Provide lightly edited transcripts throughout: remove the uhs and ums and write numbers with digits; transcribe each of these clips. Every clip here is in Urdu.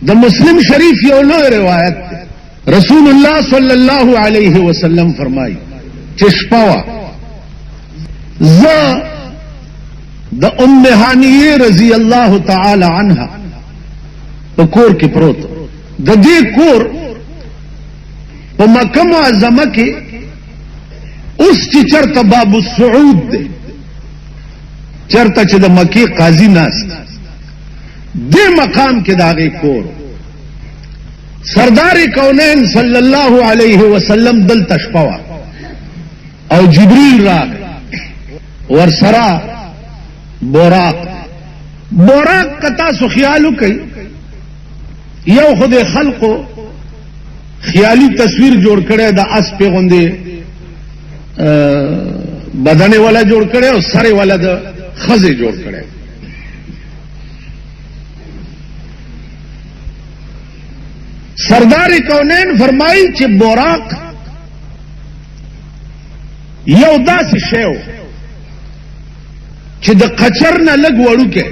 د مسلم شریف یو لوی روایت رسول الله صلی الله علیه وسلم فرمایي چې شپه ز د ام هانیه رضی الله تعالی عنها په کور کې پروت د دې کور په مکه معظمه کې اوس چې چرته باب السعود دی چرته چې د مکی قاضي ناست دې مقام کې داغه کور سردار کونین صلی الله علیه وسلم دل تشپوا او جبريل راغ ورسرا براق کتا سو خیالو کوي یو خود خلقو خیالی تصویر جوړ کړي د اس په غوندې بدن والا جوړ کړي او سره والا د خزه جوړ کړي سردار کونین فرمایي چې براق یو داسې شی چې د قچر نه لګ وړو کې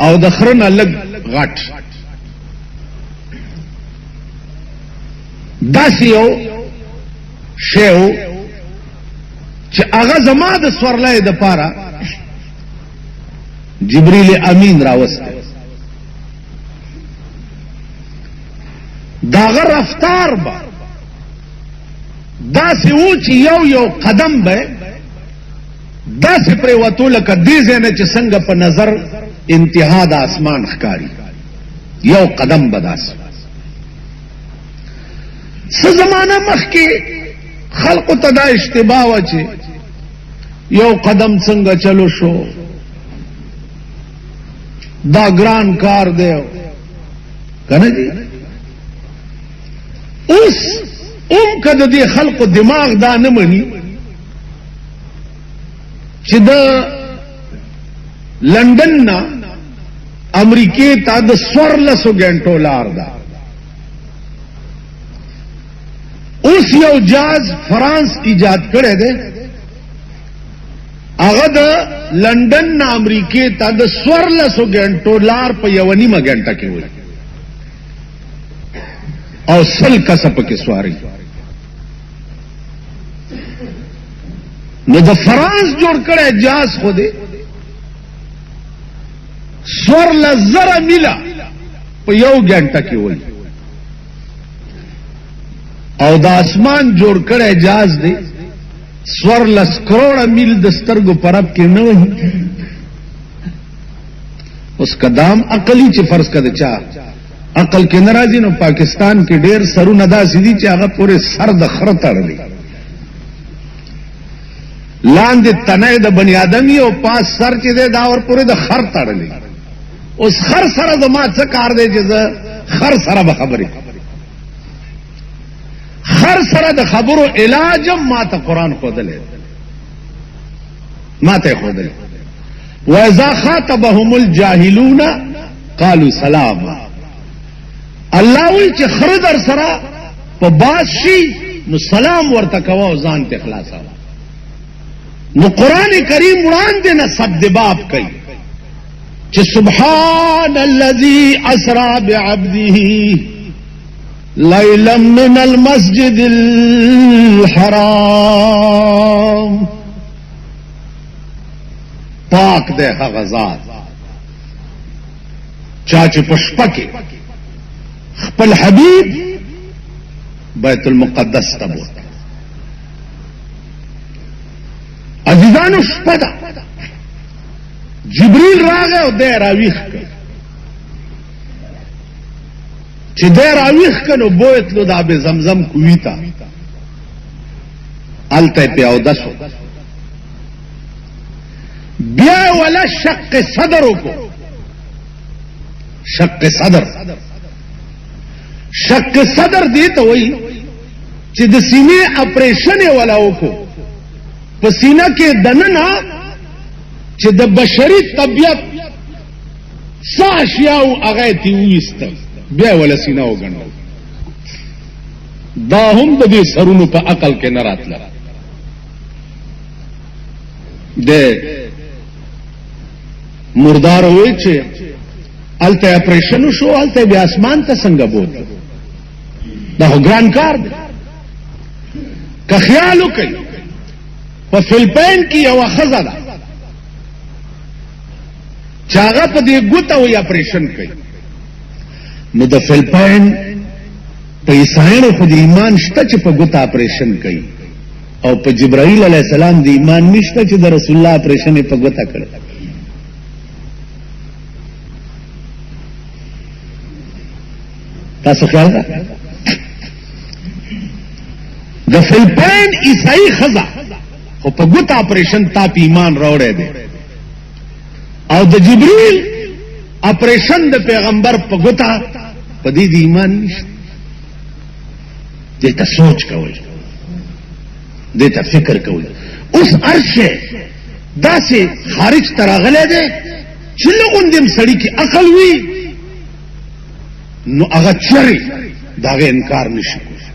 او د خر نه لګ غټ داسې یو شی چې هغه زما د سورلای د پاره جبريل امین راوسته داغه رفتار با داسې و چې یو قدم به داسې پرې وته لکه دې ځنه چې څنګه په نظر انتها د اسمان ښکاری یو قدم بداس څه زمانہ مخکې خلق ته دا اشتباه و چې یو قدم څنګه چلو شو دا ګران کار دی کنه جی اوس کده دې خلق دماغ دا نه مني چې د لندن نه امریکې ته د 1400 غنټو لار ده اوس یو جاز فرانس ایجاد کړی دی هغه د لندن نه امریکې ته د 1400 غنټو لار په یو نیمه غنټه کې وایي او سل کسه پکې سواری نو د فرانس جوړ کړی جاز خو دی 14,000 میله په یو غنټه کې وایي او د اسمان جوړ کړی جاز دی 14 کروڑ میل د سترګو پرب کې نه وایي اوس قدام عقلی چې فرض کړه چا عقل کې ناراضي نو پاکستان کې ډېر سرونه داسې دي چې هغه پورې سر د خر تړلي لاندې تنه د بنی آدمي او پاس سر چې دی دا ور پورې د خر تړلي اوس خر سره زما څه کار دی چې زه خر سره به خبرې خر سره د خبرو علاج ما ته قرآن ښودلی ما ته ښودلی وَإِذَا خَاطَبَهُمُ الْجَاهِلُونَ قَالُوا سَلَامًا الله وی چې خر در سره په باز شي نو سلام ورته کوه او ځان ته خلاصه نو قرآن کریم وړاندې نه سد باب کوي چې سبحان الذي اسرا بعبده ليلا من المسجد الحرام پاک دے هغه ذات چا چې پشپکه خپل حبیب بیت المقدس ته بوت عزیزانو شپدا جبريل راغه او دې راويخ چې دې راويخ کنو بوتلو د اب زمزم کویتا الته په او دسو بیا ولا شق صدر کو شق صدر شق صدر دی ته وای چې د سینې اپریشن ولا وکړو په سینه کې دننه چې د بشري طبيعت ساشیاو هغه تی وست بیا ولا سینه وګڼل دا هم د دې سرونو په عقل کې نه راتله د مردار وای چې الته اپریشن شو الته بیا اسمان ته څنګه بوت دا ګران کار دی که خیال وکړي په فلپین کې یو ښځه ده چې هغه په دې ګوته وي اپریشن کوي نو د فلپین په عیسایانو خو د ایمان شته چې په ګوته اپریشن کوي او په جبرائیل علیه السلام د ایمان نشته چې د رسول الله اپریشن یې په ګوته کړی تاسو خیال ده د فلپین عیسائی ښځه خو په ګوته اپریشن تا په ایمان راوړی دی او د جبرائیل اپریشن د پیغمبر په ګوته په دې د ایمان نشته دې ته سوچ کوئ دې ته فکر کوئ اوس ارشه داسې خارج ته راغلی دی چې لږ هم سړي کې عقل وي نو هغه چرې د هغې انکار نشي کولی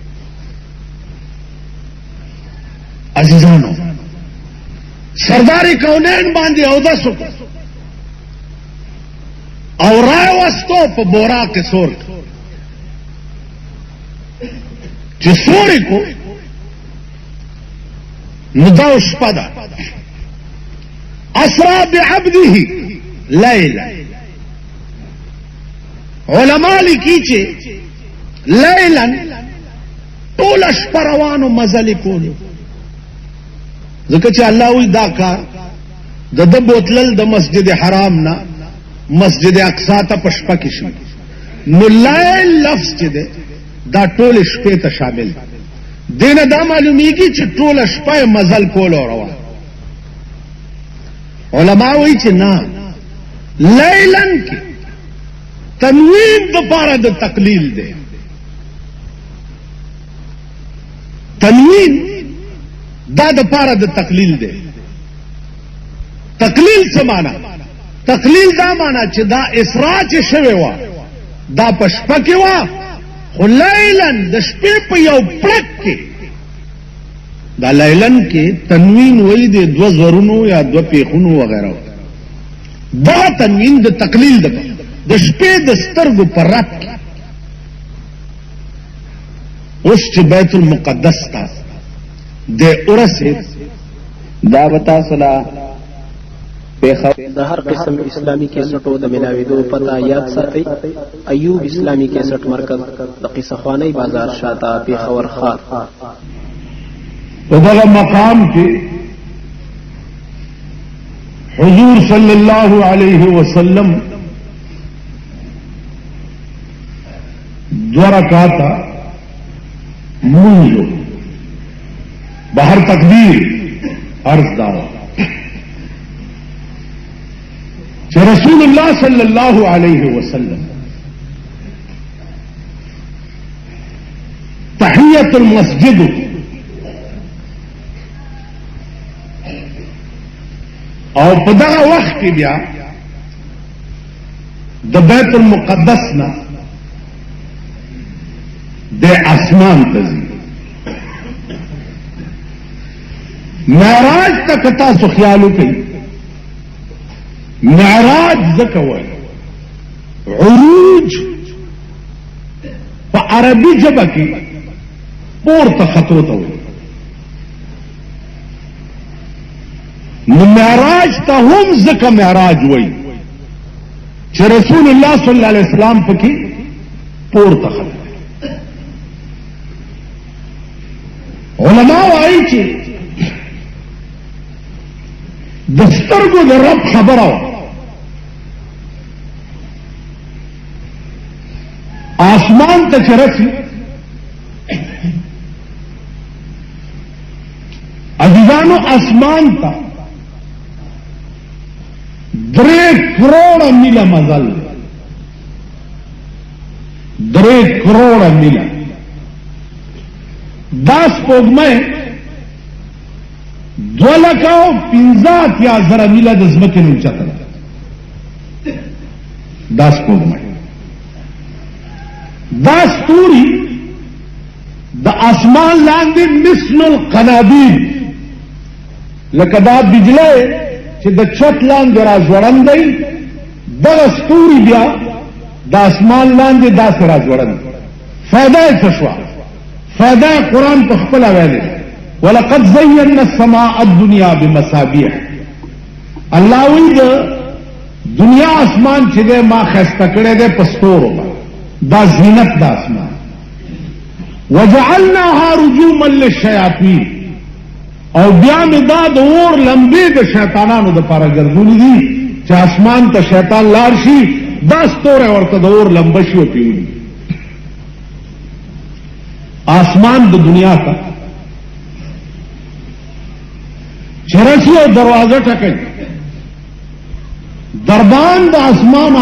عزیزانو سردار کونین باندې اودس وکړ او راوستو په بورا کې سور چې سورې کو نو دا شپه ده اسرا بعبده لیلا علماء لیکي چې لیلا ټوله شپه روانو مزلې کولو ځکه چې الله وی دا کار د ده بوتلل د مسجد حرام نه مسجد اقصا ته په شپه کې شي نو لیل لفظ چې دی دا ټول شپې ته شامل دینه دا معلومیږي چې ټول شپه مزل کول او روان علما وایي چې نه لیلن کې تنوین د پاره د تقلیل دی تنوین دا د پاره د تقلیل دی تقلیل څه معنا تقلیل دا معنا چې دا اسراء چې شوی و دا په شپه کې و خو لیلن د شپې په یو پړک کې دا لیلن کې تنوین وایي د دوه زرونو یا دوه پیخونو وغیرہ دا تنوین د تقلیل د شپې د سترګو پر رات اوس چې بیت المقدس ته د ورسې دا بتا صلا د هر قسم اسلامی کیسټو د ملاویدو پتا یاد ساتئ ایوب اسلامی کیسټ مرکز د قصه خوانی بازار شاته پیښور ښار په دغه مقام کې حضور صلی الله علیه وسلم دو رکعاتا منځو بهر تکبیر عرض داوا چې رسول الله صلی الله علیه وسلم تحیت المسجد او په دغه وخت کې بیا د بیت المقدس نه د اسمان ته ځي معراج ته که تاسو خیال وکړئ معراج ځکه وایي عروج په عربي ژبه کې پورته ختو ته وایي نو معراج ته هم ځکه معراج وایي چې رسول الله صلی الله علیه وسلم پکې پورته ختو علماء وایي چې د سترګو د رب خبره آسمان ته چرسی عزیزانو اسمان ته 3 کروڑ میله مزل 3 کروڑ میله دا سپوږمۍ 2,15,000 میله د ځمکې نه اوچته ده دا سپوږمۍ دا ستوري د اسمان لاندې مثل القنادیل لکه دا بجلی چې د چت لاندې را ځوړند دی دغه ستوري بیا دا اسمان لاندې دا سره ځوړل فائدہ تشوا فائدہ قرآن په خپل ویلي ولقد زينا السماء الدنيا بمصابيح الله وی د دنیا اسمان چې ده ما خسته کړې ده پستورو دا زینت د اسمان وجعلناها رجوما للشياطين او بیا مې دا د اور لمبې د شیطانانو د پاره ګرځولې دي چې اسمان ته شیطان لار شي دا ستوره ورته د اور لمبه شي او پیولي آسمان د دنیا ته چرسی او دروازه ټکوي دربان د اسمان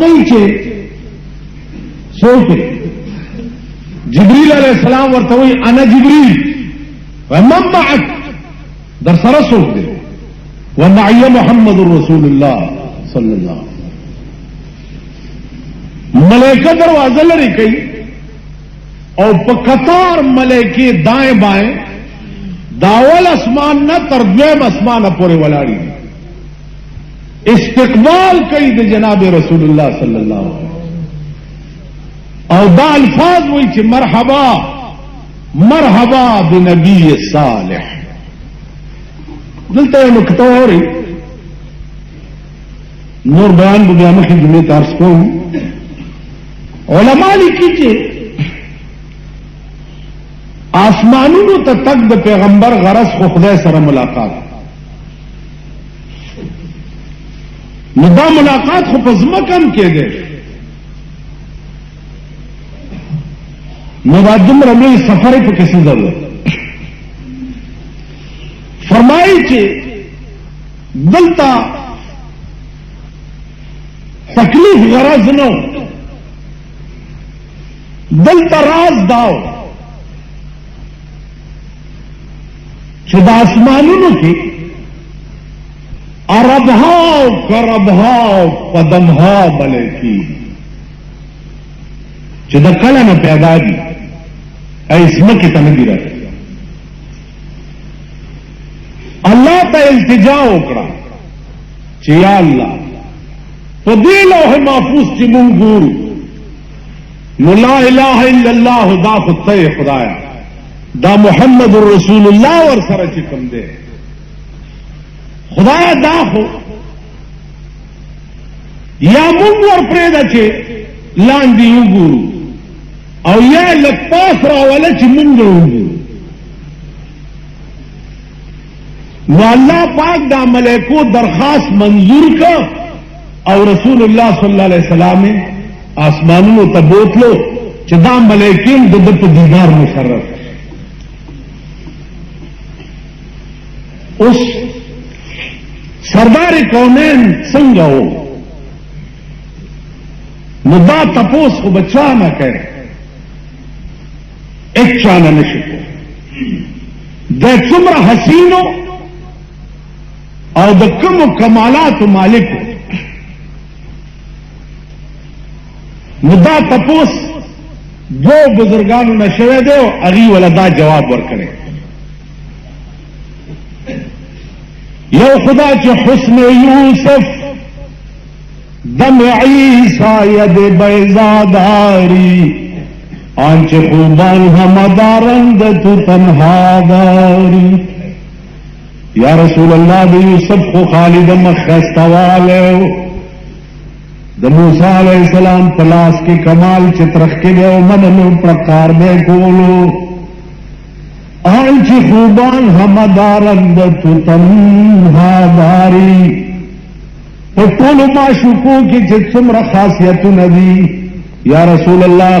کوي چې څوک جبريل عليه السلام ورته وي انا جبريل ومن معك در سره څوک دی ومعي محمد رسول الله صلی الله علیه ملائکه دروازه لري کوي او په قطار ملائکه دائیں بائیں داول اسمان نه تر دویم اسمان پورې ولاړی استقبال کوي د جناب رسول الله صلی الله علیه وسلم او دا الفاظ وایي چې مرحبا مرحبا بنبی صالح دلته نقطه اوري نور بیان بیا مخې جمعې تاسو کوم علماء لیکي چې آسمانونو ته تک د پیغمبر غرض خو خدای سره ملاقات نو دا ملاقات خو په ځمکه هم کېږي نو دا دومره لوی سفر په کیسه ضرورت فرمایي چې دلته تکلیف غرض نو دلته راز داو چې د اسمانونو کې عربها او کربها او قدمها ملکی چې د کله نه پیدا دي ایسمه کې ته نه دي راځي الله ته التجا وکړه چې یا الله په دې لوح محفوظ چې مونږ ګورو نو لا اله الا الله دا خدای خدایا دا محمد رسول الله ور سره چې کوم دی خدای دا خو یا مونږ ور پرېږده چې لاندې وګورو او یا لږ پاس راوله چې مونږ وګورو نو الله پاک دا ملائکو درخواست منظور کا او رسول الله صلی الله علیه وسلم آسمانونو ته بوتلو چې دا ملائکین د په دیدار مشرف اوس سردار کونین څنګه وو نو دا تپوس خو بچا نه کوي ایک چانه نشي د څومره حسینو او د کوم کمالات مالک نو دا تپوس دو بزرگانو نشوه دی او هغې ولا دا جواب ورکړی یو خدا چې حسن یوسف دم عیسی ید بیضاداری آنچه خوبان همدارند تو تنها داری یا رسول الله د یوسف خو خالد مخستواله د موسی علیہ السلام پلاس کې کمال چترخ کې او منلو پرکار به کولو آنچه خوبان همدارند تو تنها داری په ټول معشوقو کې چې څومره خاصیتونه دي یا رسول الله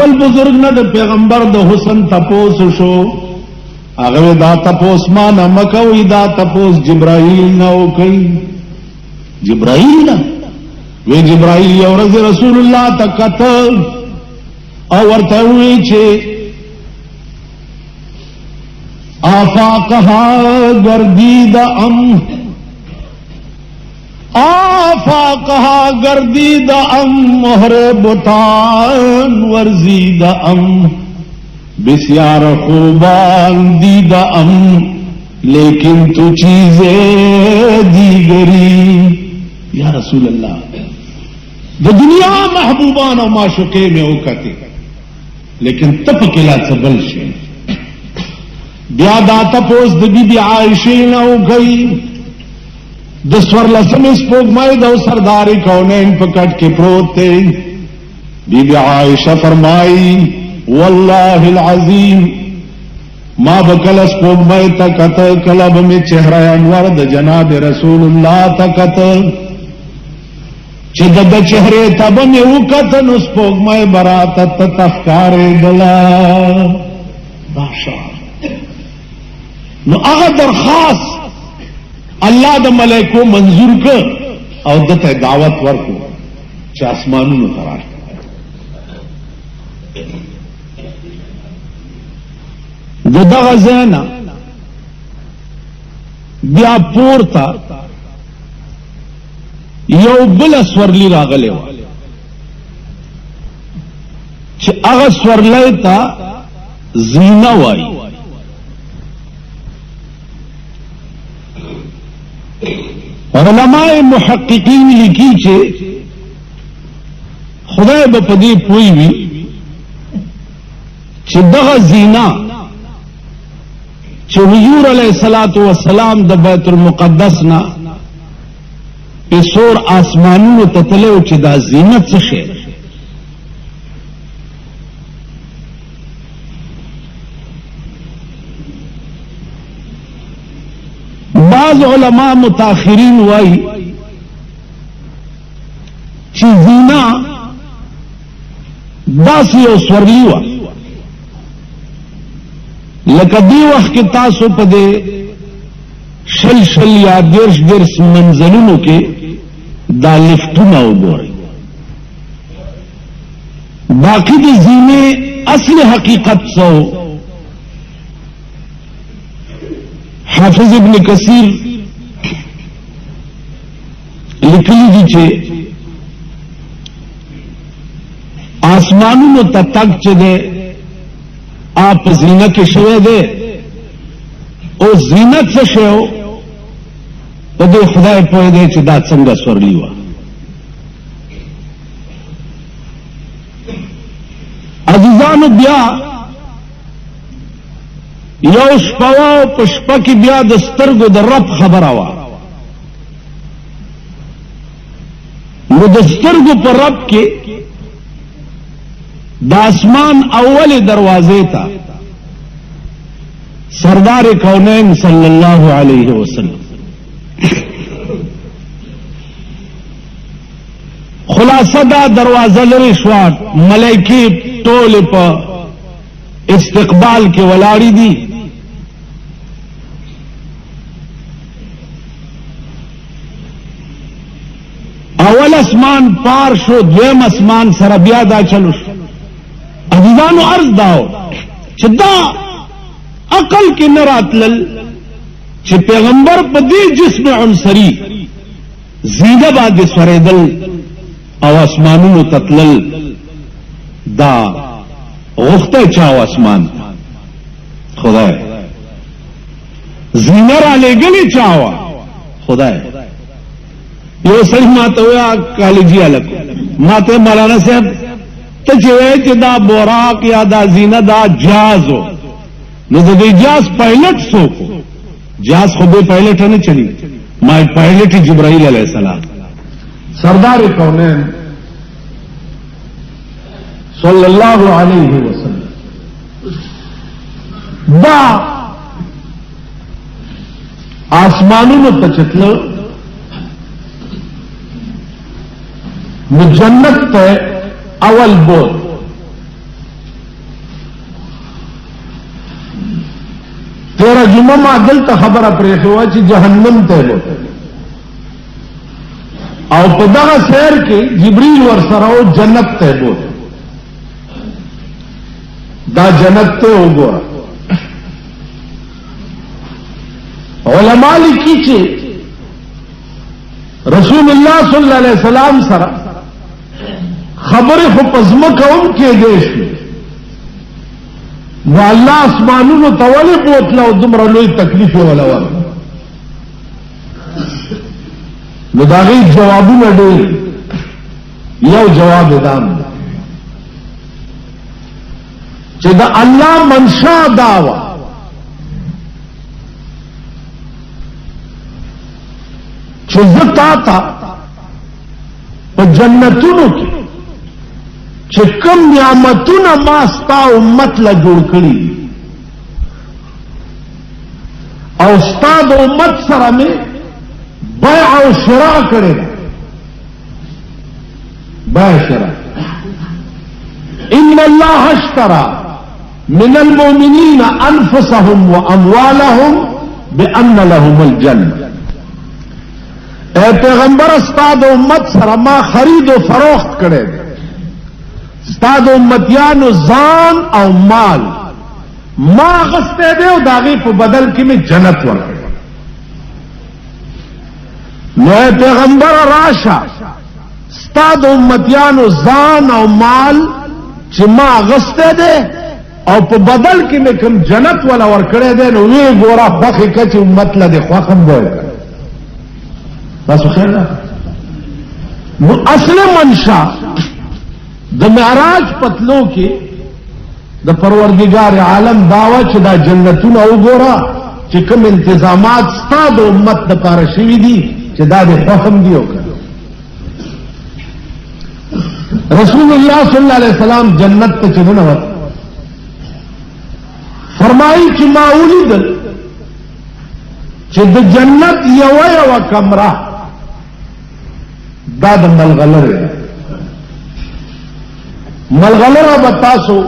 بل بزرگ نه د پیغمبر د حسن تپوس شو هغه دا تپوس ما نه مکوې دا تپوس جبرائیل نه وکي جبرائیل نه وی جبرائیل یو ورځ رسول الله تکته او ورته وی چې آفاقها گردید ام آفاقها گردید ام مہر بتان ورزید ام بسیار خوبان دید ام لیکن تو چیزیں دیگری یا رسول اللہ د دنیا محبوبان او معشوقې مې وکتې، لیکن تپ کلا څبل شي. بیا دا تپوس د بیبي عائشې نه وکړي، د څوارلسمې سپوږمۍ د سردار کونین په کټ کې پروت دی. بیبي عائشہ فرمائی والله العظیم ما بکل سپوږمۍ ته کته، کله به مې چهره انور د جناب رسول الله ته کته، چې د چهره ته به مې وکته نو سپوږمۍ براته ته تخکارېدله. ماشاءالله. نو هغه درخواست الله د ملائکو منظور کړ او دته دعوت ورکړو چې اسمانونو ته راشه. دغه ځاینا بیا پورته یو بل سورلی راغلی و چې هغه سورلی ته زینه وایي. علماء محققین لیکي چې خدای به په دې پوي وي چې دغه زینه چې حضور علیه الصلاۃ والسلام د بیت المقدس نه په سور آسمانونو ته تلو چې دا زینت څه شي. بعض علماء متاخرین وایي چې زینه داسې یو سورلی وه لکه دی وخت کې تاسو په دې شل یا دېرش منزلونو کې دا لفټونه وګورئ. باقی د زینې اصل حقیقت څه حافظ ابن کثیر لیکلی دي چې آسمانونو ته تک چې ده آپ زینت کې شوی دی او زینت څه شی و په دې خدای پوه دی چې دا څنګه سورلی وه. عزیزانو بیا یو شپه وه په شپه کې بیا د سترګو د رب خبره وه. نو د سترګو په رب کې د اسمان اول دروازے تا سردار کونین صلی اللہ علیہ وسلم خلاصہ دا دروازہ لري شوا، ملائکی ټول په استقبال کې ولاړې دي. اول اسمان پار شو، دویم اسمان سره بیا دا چلو شو. عزیزانو عرض داو چې دا عقل کې نه راتلل چې پیغمبر په دې جسم عنصری زیده باندې سوریدل او اسمانونو تتلل. دا غوښته چاو اسمان خدای، زینه را لګلې چاو خدای. یو سړی ماته ویا کالجی الک ماته مولانا صاحب ته چې وای چې دا بوراق یا دا زینه دا جاز و، نو د دې جاز پایلټ څوک؟ جاز خو به پایلټ نه چلی، ما پایلټ جبرائیل علیہ السلام سردار کونین صلی اللہ علیہ وسلم. دا آسمانونو ته چتلو نو جنت ته اول بول. تیرا جمعہ ما دلتا خبر پریخوا چی جہنم ته بول او په دغه سیر کې جبريل ور سره او جنت ته بول. دا جنت ته وګوره. علماء لیکي چې رسول الله صلی الله علیه وسلم سره خبره خو پزمکه هم کې دی شي، نو الله اسمانونو ته ولې بوتله او دومره لوی تکلیف یې ولا ور نو دا غي جوابونه ډېر. یو جواب دام چې دا الله منشا داوا چې زتا تا په جنتونو کې چې کوم نعمتونه ما ستا امت لا جوړ کړي او ستا د امت سره مې بیع او شراء کړي بیع شراء ان الله اشترى من المؤمنين انفسهم واموالهم بان لهم الجنه اے پیغمبر استاد امت سره ما خرید او فروخت کړي استاد امتیانو ځان او مال ما غسته دی او داغه په بدل کې می جنت ورکړي نو پیغمبر راشه استاد امتیانو ځان او مال چې ما غسته دی او په بدل کې می کوم جنت ولا ورکړي دی نو وی ګوره بخې کچ امت له خوخم وای بس خیر نو اصل منشا د معراج پتلو کې د پروردگار عالم داوا چې دا جنتونه وګوره چې کوم انتظامات ستاسو امت د پاره شوي دي چې دا د حکم دی وکړه رسول الله صلی الله علیه وسلم جنت ته چونه وت فرمایي چې ما ولیدل چې د جنت یو کمره دا د ملغلره بتاسو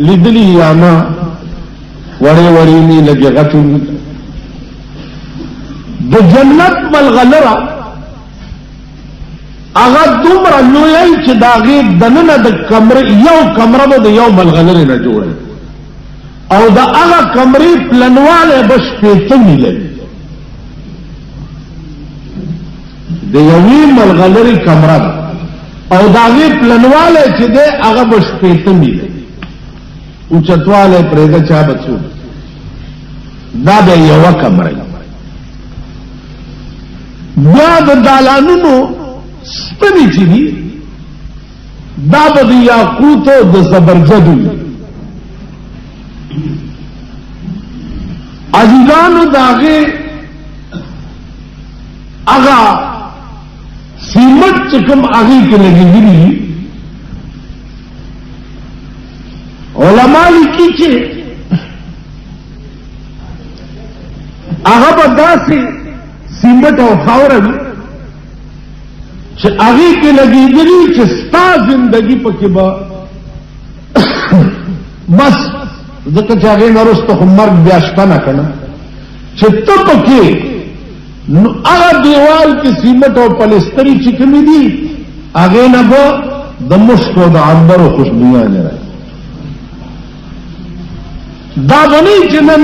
لیدلی یا نه وړې وړې می لګي غټو د جنت ملغلره هغه دومره لوی چې دا غي دنه د کمره یو کمره به د یو ملغلره نه جوړه او دا هغه کمرې پلنواله بش پېته ملي د یوې ملغلري کمره او داغه پلنواله چې ده هغه بش پېته ملي او چتواله پرېګه چا بچو دا به یو کمره بیا د دالانونو سپنی چې دي دا به د یاقوت او د زبرجدو عزیزانو داغه اغا سیمت چکم آگے کے لگی گری علماء لکھی چھے آگا بدا سے سیمت اور خاورن چھے آگے کے لگی گری چھے ستا زندگی پکی با بس ذکر چاگے نرست مرگ بیاشتا نہ کنا چھے تب پکی نو هغه دیوال کې سیمټ او پلستری چې کمی دي هغه نه به د مشکو د عنبر او خوشبویانه راځي دا غني چې نن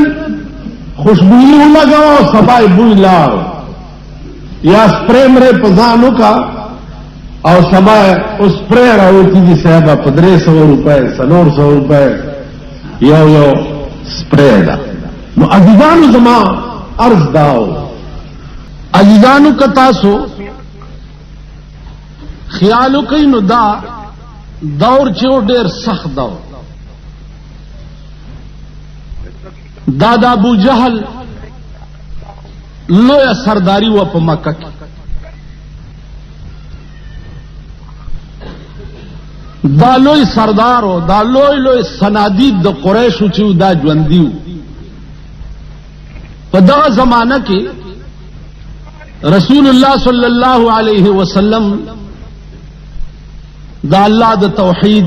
خوشبوئی ولګاو سبای بوی لاو یا سپری مره پزانو کا او سبای او سپری راوتی دي صاحب په 300 روپے 400 روپے یو سپری دا نو عزیزانو زما عرض داو عزیزانو کا تاسو خیالو کئی نو دا دور چو ډیر سخت دور دا ابو جہل لویا سرداری و په مکه کې دا لوی سردارو دا لوی سنادید د قریشو چې دا ژوندیو په دا زمانہ کې رسول الله صلی الله علیه وسلم دا الله د توحید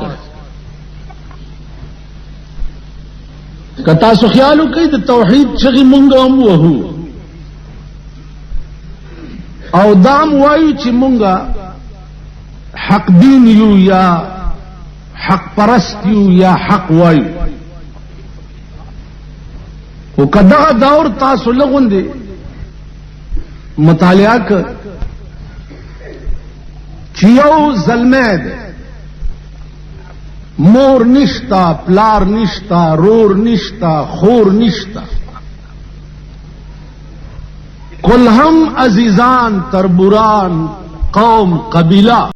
کړ کتا سو خیالو کوي د توحید چې مونږ هم وو او دام وایو چې مونږه حق دین یو یا حق پرست یو یا حق وایو او کدا دور تاسو لغوندې مطالعه ک چیو ظلمه ده مور نشتا پلار نشتا رور نشتا خور نشتا کل هم عزیزان تربوران قوم قبیله